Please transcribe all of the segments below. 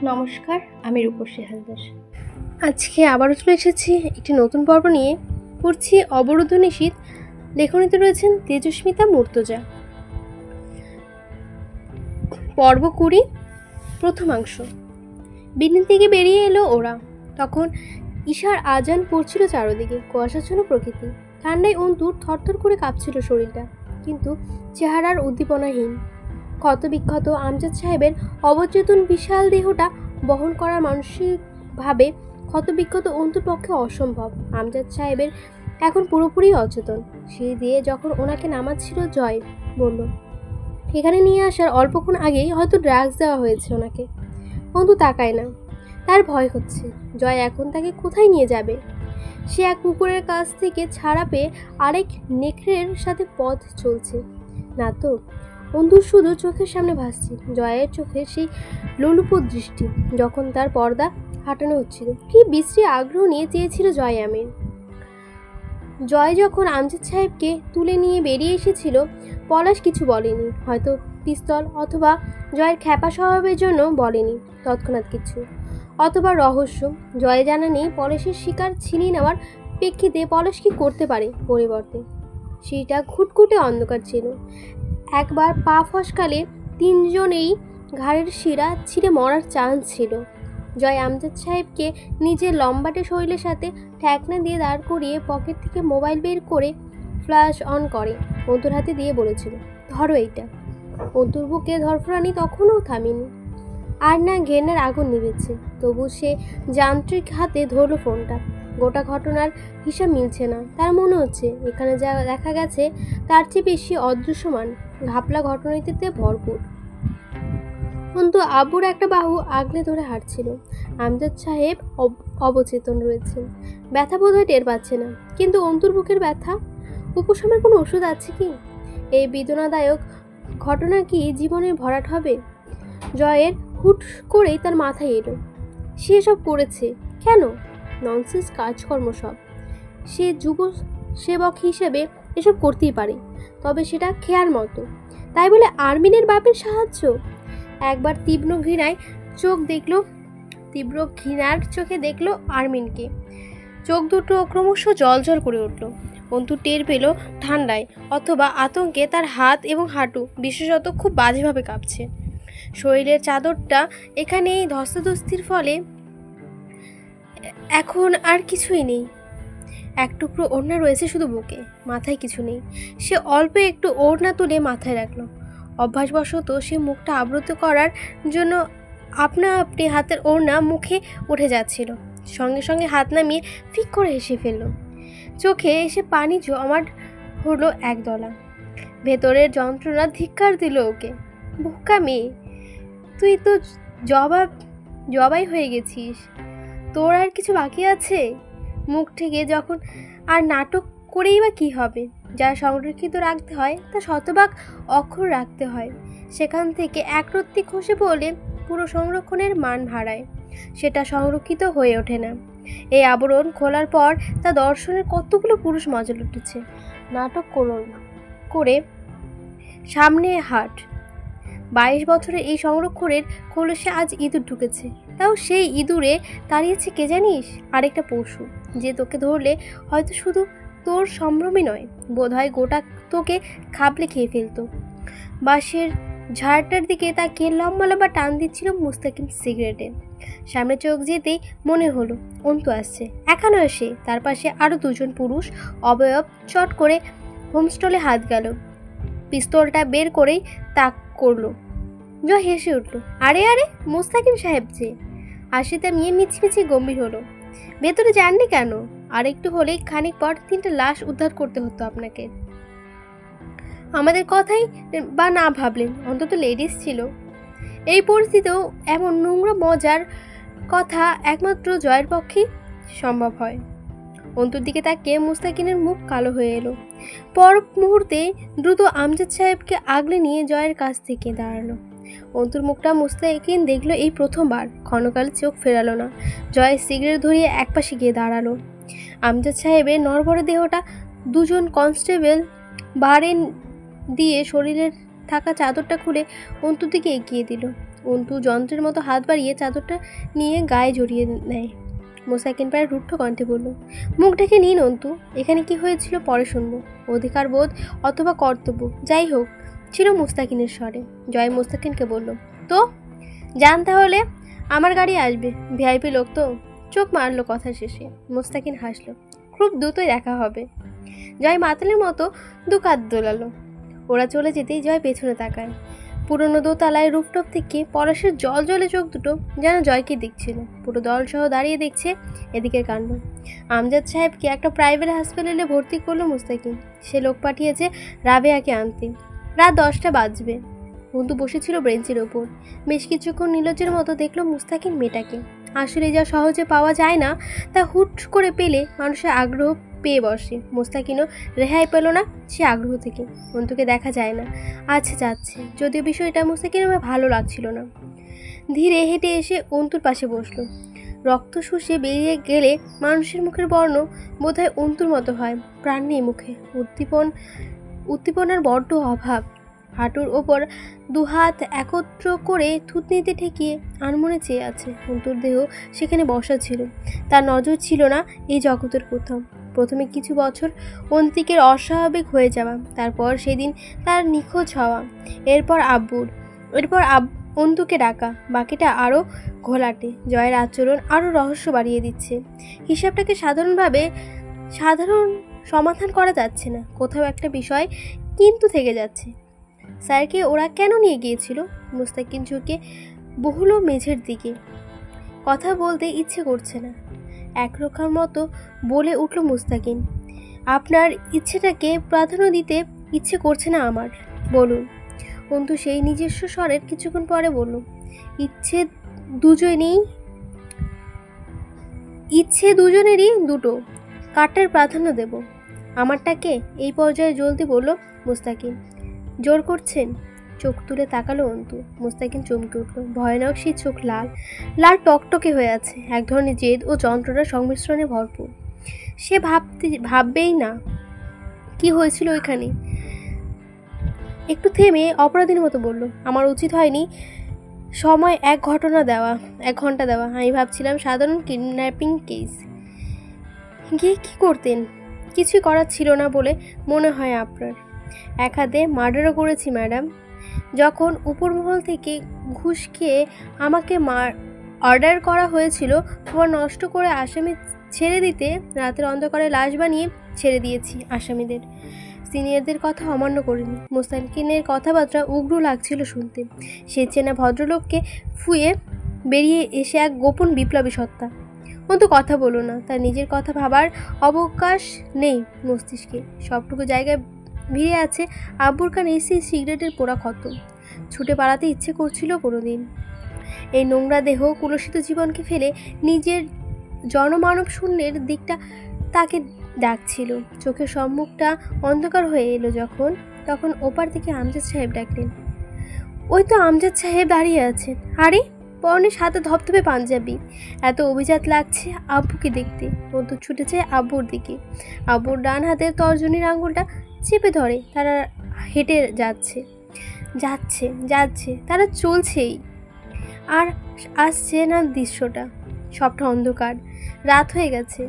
নমস্কার, আমি রূপসী হালদার। আজকে আবারও চলে এসেছি একটি নতুন পর্ব নিয়ে। পড়ছি অবরুদ্ধ নিশীথ। লেখনীতে রয়েছেন তেজস্মিতা মুর্তজা। পর্ব 20, প্রথমাংশ। বিল্ডিং থেকে বেরিয়ে এলো ওরা। তখন ঈশার আজান পড়ছিল চারদিকে। কুয়াশাচ্ছন্ন প্রকৃতি, ঠান্ডায় অন্তুর থরথর করে কাঁপছিল শরীরটা, কিন্তু চেহারার উদ্দীপনাহীন। ক্ষতবিক্ষত আমজাদ সাহেবের অবচেতন বিশাল দেহটা বহন করার মানসিকভাবে ক্ষতবিক্ষত অন্তুর পক্ষে অসম্ভব। আমজাদ সাহেবের এখন পুরোপুরি অচেতন। সিঁড়ি দিয়ে যখন ওনাকে নামাচ্ছিল জয় বলল, এখানে নিয়ে আসার অল্পক্ষণ আগেই হয়তো ড্রাগস দেওয়া হয়েছে ওনাকে। অন্তু তাকায় না, তার ভয় হচ্ছে জয় এখন তাকে কোথায় নিয়ে যাবে। সে এক কুকুরের কাছ থেকে ছাড়া পেয়ে আরেক নেকড়ের সাথে পথ চলছে না তো। অন্তুর শুধু চোখের সামনে ভাসছে জয়ের চোখে সেই লোলুপ দৃষ্টি, যখন তার পর্দা হাঁটানো হচ্ছিল। কি বিশ্রী আগ্রহ নিয়ে চেয়েছিল জয় আমির। জয় যখন আমজাদ সাহেবকে তুলে নিয়ে বেরিয়ে এসেছিল, পলাশ কিছু বলেনি। হয়তো পিস্তল অথবা জয়ের খ্যাপা স্বভাবের জন্য বলেনি তৎক্ষণাৎ কিছু, অথবা রহস্য। জয় জানা নেই পলাশের শিকার ছিনিয়ে নেওয়ার প্রেক্ষিতে পলাশ কি করতে পারে পরিবর্তে। সেটা ঘুটঘুটে অন্ধকার ছিল। একবার পা ফসকালে তিনজনেই ঘাড়ের শিরা ছিঁড়ে মরার চান্স ছিল। জয় আমজাদ সাহেবকে নিজের লম্বাটে শরীরের সাথে ঠেকনা দিয়ে দাঁড় করিয়ে পকেট থেকে মোবাইল বের করে ফ্ল্যাশ অন করে অন্তুর হাতে দিয়ে বলেছিল, ধরো এইটা। অন্তুর বুকে ধরফরানি তখনও থামেনি, আর না ঘেন্নার আগুন নিভেছে। তবু সে যান্ত্রিক হাতে ধরল ফোনটা। গোটা ঘটনার হিসাব মিলছে না। তার মনে হচ্ছে এখানে যা দেখা গেছে তার চেয়ে বেশি অদৃশ্যমান ঘাপলা ঘটনাটিতে ভরপুর। অন্তু আব্বুর একটা বাহু আগলে ধরে হাঁটছিল। আমজাদ সাহেব অবচেতন রয়েছেন, ব্যথা বোধহয় টের পাচ্ছে না। কিন্তু অন্তুর বুকের ব্যথা উপশমের কোনো ওষুধ আছে কি? এই বেদনাদায়ক ঘটনা কি জীবনের ভরাট হবে? জয়ের হুট করেই তার মাথায় এলো, সে এসব করেছে কেন? ননসেন্স কাজকর্ম সব। সে যুব সেবক হিসেবে এসব করতেই পারে, তবে সেটা খেয়ার মতো। তাই বলে আর্মিনের বাপের সাহায্য? একবার তীব্র ঘৃণার চোখে দেখলো আর্মিনকে। চোখ দুটো ক্রমশ জল করে উঠল। অন্তু টের পেল ঠান্ডায় অথবা আতঙ্কে তার হাত এবং হাঁটু বিশেষত খুব বাজেভাবে কাঁপছে। শরীরের চাদরটা এখানে এই ধস্তাধস্তির ফলে এখন আর কিছুই নেই। এক টুকরো ওড়না রয়েছে শুধু বুকে, মাথায় কিছু নেই। সে অল্প একটু ওড়না তুলে মাথায় রাখলো। অভ্যাসবশত সে মুখটা আবৃত করার জন্য আপনা আপনি হাতের ওড়না মুখে উঠে যাচ্ছিল। সঙ্গে সঙ্গে হাত নামিয়ে ফিক করে হেসে ফেলল। চোখে এসে পানি জমাট হলো একদলা। ভেতরের যন্ত্রণা ধিক্কার দিল ওকে। বোকা মেয়ে, তুই তো জবাই হয়ে গেছিস। তোর আর কিছু বাকি আছে? মুখ থেকে যখন আর নাটক করেই বা কী হবে? যা সংরক্ষিত রাখতে হয় তা শতভাগ অক্ষর রাখতে হয়। সেখান থেকে একরত্তি খসে পড়লে পুরো সংরক্ষণের মান হারায়, সেটা সংরক্ষিত হয়ে ওঠে না। এই আবরণ খোলার পর তা দর্শনের কতগুলো পুরুষ মজা লুটেছে। নাটক করে সামনে হাট। 22 বছরের এই সংরক্ষণের খোলসে আজ ইঁদুর ঢুকেছে। তাও সেই ইঁদুরে তাড়িয়েছে কে জানিস? আরেকটা পশু, যে তোকে ধরলে হয়তো শুধু তোর সম্ভ্রমই নয়, বোধহয় গোটা তোকে খাবলে খেয়ে ফেলতো। বাঁশের ঝাড়টার দিকে তাকিয়ে লম্বা লম্বা টান দিচ্ছিল মুস্তাকিম সিগারেটে। সামনে চোখ যেতেই মনে হলো অন্তু আসছে। একা নয় সে, তার পাশে আরও দুজন পুরুষ। অবয়ব চট করে হোমস্টলে হাত গেল, পিস্তলটা বের করেই তাক করলো। জয় হেসে উঠল। আরে আরে, মুস্তাকিম সাহেব যে! হাসিতে নিয়ে মিছিমিছি গম্ভীর হলো। ভেতরে যাননি কেন? আর একটু হলেই খানিক পর 3টা লাশ উদ্ধার করতে হতো আপনাকে। আমাদের কথাই বা না ভাবলেন, অন্তত লেডিস ছিল। এই পরিস্থিতিতেও এমন নোংরা মজার কথা একমাত্র জয়ের পক্ষেই সম্ভব হয়। অন্তুর দিকে তাকিয়ে মুস্তাকিনের মুখ কালো হয়ে এলো। পর মুহূর্তে দ্রুত আমজাদ সাহেবকে আগলে নিয়ে জয়ের কাছ থেকে দাঁড়ালো। অন্তুর মুখটা মুস্তাকিন দেখলো এই প্রথমবার। ক্ষণকাল চোখ ফেরালো না। জয় সিগারেট ধরিয়ে একপাশে গিয়ে দাঁড়ালো। আমজাদ সাহেবের নড়বড়ে দেহটা দুজন কনস্টেবল বারে দিয়ে শরীরের থাকা চাদরটা খুলে অন্তুর দিকে এগিয়ে দিল। অন্তু যন্ত্রের মতো হাত বাড়িয়ে চাদরটা নিয়ে গায়ে জড়িয়ে নেয়। মোস্তাকিন প্রায় রুদ্ধ কণ্ঠে বলল, মুখ ঢেকে নিন অন্তু, এখানে কি হয়েছিল পরে শুনবো। অধিকার বোধ অথবা কর্তব্য যাই হোক ছিল মুস্তাকিনের স্বরে। জয় মুস্তাকিনকে বলল, তো যান তাহলে, আমার গাড়ি আসবে, ভিআইপি লোক তো। চোখ মারল কথা শেষে। মুস্তাকিন হাসল, খুব দ্রুতই দেখা হবে। জয় মাতালের মতো দু কাঁধ দোলালো। ওরা চলে যেতেই জয় পেছনে তাকায়। পুরনো দোতলায় রুফটপ থেকে পলাশের জল জলে চোখ দুটো যেন জয়কে দেখছিল। পুরো দল সহ দাঁড়িয়ে দেখছে এদিকের কাণ্ড। আমজাদ সাহেবকে একটা প্রাইভেট হাসপাতালে ভর্তি করলো মুস্তাকিন। সে লোক পাঠিয়েছে রাবেয়াকে আনতে। রাত 10টা বাজবে। বন্ধু বসেছিল বেঞ্চের ওপর। বেশ কিছুক্ষণ নির্লজ্জের মতো দেখলো মুস্তাকিন মেয়েটাকে। আসলে যা সহজে পাওয়া যায় না তা হুট করে পেলে মানুষের আগ্রহ পেয়ে বসে। মুস্তাকিনও রেহাই পেল না সে আগ্রহ থেকে। অন্তুকে দেখা যায় না, আচ্ছা যাচ্ছে, যদিও বিষয়টা মুস্তাকিনের ভালো লাগছিল না। ধীরে হেঁটে এসে অন্তুর পাশে বসলো। রক্ত শুষে বেরিয়ে গেলে মানুষের মুখের বর্ণ বোধহয় অন্তুর মতো হয়। প্রাণ নেই মুখে, উদ্দীপনার বড্ড অভাব। হাঁটুর ওপর দুহাত একত্র করে থুতনিতে ঠেকিয়ে আনমনে চেয়ে আছে। অন্তুর দেহ সেখানে বসা ছিল। তার নজর ছিল না এই জগতের কোথাও। প্রথমে কিছু বছর অন্তিকের অস্বাভাবিক হয়ে যাওয়া, তারপর সেদিন তার নিখোঁজ হওয়া, এরপর অন্তুকে ডাকা, বাকিটা আরও ঘোলাটে। জয়ের আচরণ আরও রহস্য বাড়িয়ে দিচ্ছে। হিসাবটাকে সাধারণ সমাধান করা যাচ্ছে না। কোথাও একটা বিষয় কিন্তু থেকে যাচ্ছে। স্যারকে ওরা কেন নিয়ে গিয়েছিল? মুস্তাকিন ঝুঁকে বহুলো মেঝের দিকে। কথা বলতে ইচ্ছে করছে না। একরক্ষার মতো বলে উঠল মুস্তাকিন, আপনার ইচ্ছেটাকে প্রাধান্য দিতে ইচ্ছে করছে না আমার। বলুন। অন্তু সেই নিজস্ব স্বরের কিছুক্ষণ পরে বলল, ইচ্ছে দুজনেরই দুটো। কারটার প্রাধান্য দেব? আমারটাকে? এই পর্যায়ে জলদি বলল মুস্তাকিন। জোর করছেন? চোখ তুলে তাকালো অন্তু। মুস্তাকিন চমকে উঠল। ভয়ানক সেই চোখ লাল টকটকে হয়ে আছে। এক ধরনের জেদ ও যন্ত্রণার সংমিশ্রণে ভরপুর। সে ভাববেই না কি হয়েছিল ওইখানে। একটু থেমে অপরাধীর মতো বলল, আমার উচিত হয়নি সময় 1 ঘন্টা দেওয়া। আমি ভাবছিলাম সাধারণ কিডন্যাপিং কেস। গিয়ে কি করতেন? কিছুই করার ছিল না বলে মনে হয় আপনার? এক হাতে মার্ডারও করেছি ম্যাডাম। যখন উপরমহল থেকে ঘুষ খেয়ে আমাকে অর্ডার করা হয়েছিল তোমার নষ্ট করে আসামি ছেড়ে দিতে, রাতের অন্ধকারে লাশ বানিয়ে ছেড়ে দিয়েছি আসামিদের। সিনিয়রদের কথা অমান্য করিনি। মুস্তাকিনের কথাবার্তা উগ্র লাগছিল শুনতে। সে চেনা ভদ্রলোককে ফুয়ে বেরিয়ে এসে এক গোপন বিপ্লবী সত্তা। অন্তু কথা বলো না। তার নিজের কথা ভাবার অবকাশ নেই মস্তিষ্কে। সবটুকু জায়গায় ভিড়ে আছে আব্বুর কান এসি সিগারেটের পোড়া ক্ষত। ছুটে পালাতে ইচ্ছে করছিল কোনোদিন। এই নোংরা দেহ কুলসিত জীবনকে ফেলে নিজের জনমানব শূন্যের দিকটা তাকে ডাকছিল। চোখের সম্মুখটা অন্ধকার হয়ে এলো তখন ওপার থেকে আমজাদ সাহেব ডাকলেন। ওই তো আমজাদ সাহেব দাঁড়িয়ে আছেন। আরে, পরনে সাদা ধপধপে পাঞ্জাবি। এত অভিজাত লাগছে আব্বুকে দেখতে। অন্তু ছুটে যায় আব্বুর দিকে। আব্বুর ডান হাতের তর্জনীর আঙুলটা চেপে ধরে। তারা হেঁটে যাচ্ছে তারা চলছেই। আর আসছে না দৃশ্যটা। সবটা অন্ধকার। রাত হয়ে গেছে।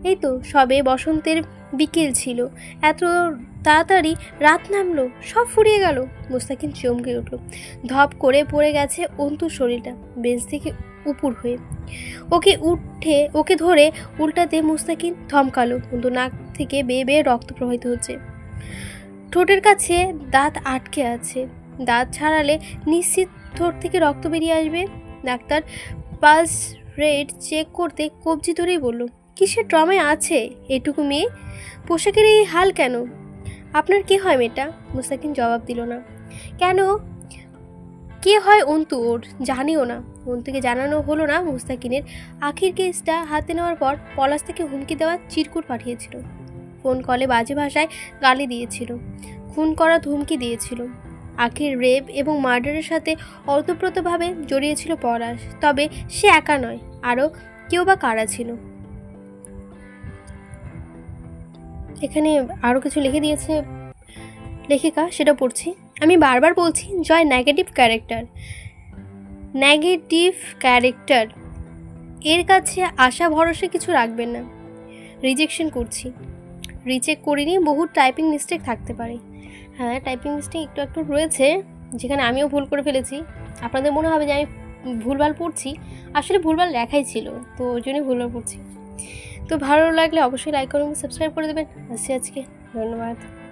এই তো সবে বসন্তের বিকেল ছিল, এত তাড়াতাড়ি রাত নামলো, সব ফুরিয়ে গেল। মুস্তাকিন চমকে উঠল। ধপ করে পড়ে গেছে অন্তুর শরীরটা বেঞ্চ থেকে উপুর হয়ে। ওকে ধরে উল্টাতে মুস্তাকিন থমকালো। অন্তু নাক থেকে বেয়ে বেয়ে রক্ত প্রবাহিত হচ্ছে। ঠোঁটের কাছে দাঁত আটকে আছে। দাঁত ছাড়ালে নিশ্চিত ঠোঁট থেকে রক্ত বেরিয়ে আসবে। ডাক্তার পালস রেট চেক করতে কবজি ধরেই বলল, কিসের ট্রমায় আছে এটুকু মেয়ে? পোশাকের এই হাল কেন? আপনার কে হয় মেয়েটা? মুস্তাকিন জবাব দিল না। কেন কে হয় অন্তু ওর জানিও না। অন্তুকে জানানো হলো না মুস্তাকিনের আখির কেসটা হাতে নেওয়ার পর পলাশ থেকে হুমকি দেওয়া চিরকুট পাঠিয়েছিল। ফোন কলে বাজে ভাষায় গালি দিয়েছিল, খুন করার ধুমকি দিয়েছিল। আখির রেপ এবং মার্ডারের সাথে অতপ্রতভাবে জড়িয়েছিল পলাশ। তবে সে একা নয়, আরও কেউ বা কারা ছিল। এখানে আরও কিছু লিখে দিয়েছে লেখিকা, সেটা পড়ছি। আমি বারবার বলছি জয় নেগেটিভ ক্যারেক্টার। নেগেটিভ ক্যারেক্টার, এর কাছে আশা ভরসা কিছু রাখবেন না। রিজেকশন করছি, রিচেক করিনি, বহু টাইপিং মিস্টেক থাকতে পারে। হ্যাঁ, টাইপিং মিস্টেক একটু একটু রয়েছে, যেখানে আমিও ভুল করে ফেলেছি। আপনাদের মনে হবে যে আমি ভুলভাল পড়ছি, আসলে ভুলভাল লেখাই ছিল, তো ওই জন্যই ভুলভাল পড়ছি। তো ভালো লাগলে অবশ্যই লাইক করুন, সাবস্ক্রাইব করে দেবেন। আসছি আজকে, ধন্যবাদ।